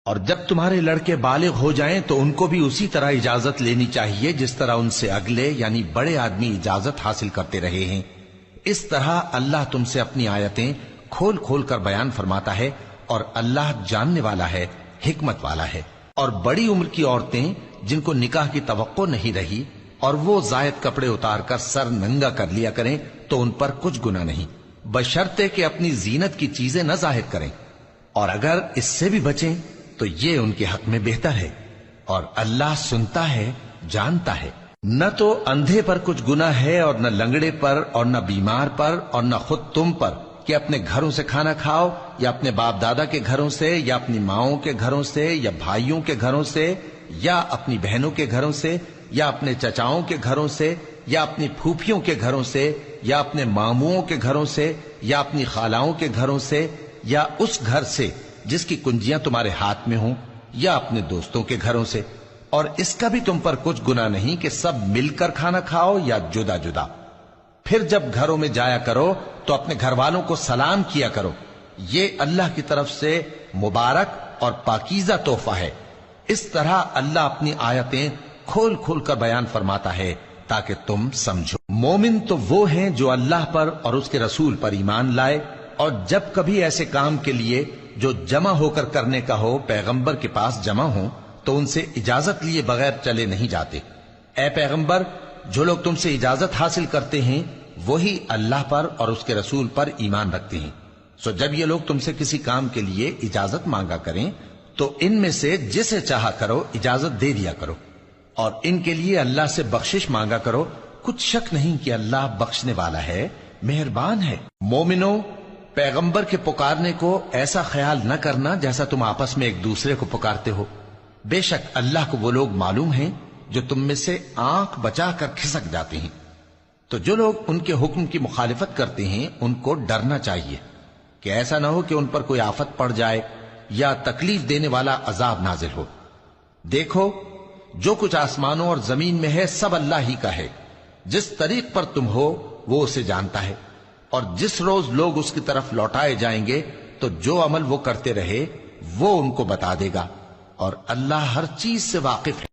اور جب تمہارے لڑکے بالغ ہو جائیں تو ان کو بھی اسی طرح اجازت لینی چاہیے جس طرح ان سے اگلے یعنی بڑے آدمی اجازت حاصل کرتے رہے ہیں۔ اس طرح اللہ تم سے اپنی آیتیں کھول کھول کر بیان فرماتا ہے، اور اللہ جاننے والا ہے، حکمت والا ہے۔ اور بڑی عمر کی عورتیں جن کو نکاح کی توقع نہیں رہی اور وہ زائد کپڑے اتار کر سر ننگا کر لیا کریں تو ان پر کچھ گناہ نہیں، بشرطے کہ اپنی زینت کی چیزیں نہ ظاہر کریں، اور اگر اس سے بھی بچیں تو یہ ان کے حق میں بہتر ہے، اور اللہ سنتا ہے، جانتا ہے۔ نہ تو اندھے پر کچھ گناہ ہے اور نہ لنگڑے پر اور نہ بیمار پر اور نہ خود تم پر کہ اپنے گھروں سے کھانا کھاؤ، یا اپنے باپ دادا کے گھروں سے، یا اپنی ماؤں کے گھروں سے، یا بھائیوں کے گھروں سے، یا اپنی بہنوں کے گھروں سے، یا اپنے چچاؤں کے گھروں سے، یا اپنی پھوپھیوں کے گھروں سے، یا اپنے ماموؤں کے گھروں سے، یا اپنی خالاؤں کے گھروں سے، یا اس گھر سے جس کی کنجیاں تمہارے ہاتھ میں ہوں، یا اپنے دوستوں کے گھروں سے۔ اور اس کا بھی تم پر کچھ گناہ نہیں کہ سب مل کر کھانا کھاؤ یا جدا جدا۔ پھر جب گھروں میں جایا کرو تو اپنے گھر والوں کو سلام کیا کرو، یہ اللہ کی طرف سے مبارک اور پاکیزہ تحفہ ہے۔ اس طرح اللہ اپنی آیتیں کھول کھول کر بیان فرماتا ہے تاکہ تم سمجھو۔ مومن تو وہ ہیں جو اللہ پر اور اس کے رسول پر ایمان لائے، اور جب کبھی ایسے کام کے لیے جو جمع ہو کر کرنے کا ہو پیغمبر کے پاس جمع ہوں تو ان سے اجازت لیے بغیر چلے نہیں جاتے۔ اے پیغمبر، جو لوگ تم سے اجازت حاصل کرتے ہیں وہی اللہ پر اور اس کے رسول پر ایمان رکھتے ہیں، سو جب یہ لوگ تم سے کسی کام کے لیے اجازت مانگا کریں تو ان میں سے جسے چاہا کرو اجازت دے دیا کرو، اور ان کے لیے اللہ سے بخشش مانگا کرو، کچھ شک نہیں کہ اللہ بخشنے والا ہے، مہربان ہے۔ مومنو، پیغمبر کے پکارنے کو ایسا خیال نہ کرنا جیسا تم آپس میں ایک دوسرے کو پکارتے ہو، بے شک اللہ کو وہ لوگ معلوم ہیں جو تم میں سے آنکھ بچا کر کھسک جاتے ہیں۔ تو جو لوگ ان کے حکم کی مخالفت کرتے ہیں ان کو ڈرنا چاہیے کہ ایسا نہ ہو کہ ان پر کوئی آفت پڑ جائے یا تکلیف دینے والا عذاب نازل ہو۔ دیکھو، جو کچھ آسمانوں اور زمین میں ہے سب اللہ ہی کا ہے، جس طریق پر تم ہو وہ اسے جانتا ہے، اور جس روز لوگ اس کی طرف لوٹائے جائیں گے تو جو عمل وہ کرتے رہے وہ ان کو بتا دے گا، اور اللہ ہر چیز سے واقف ہے۔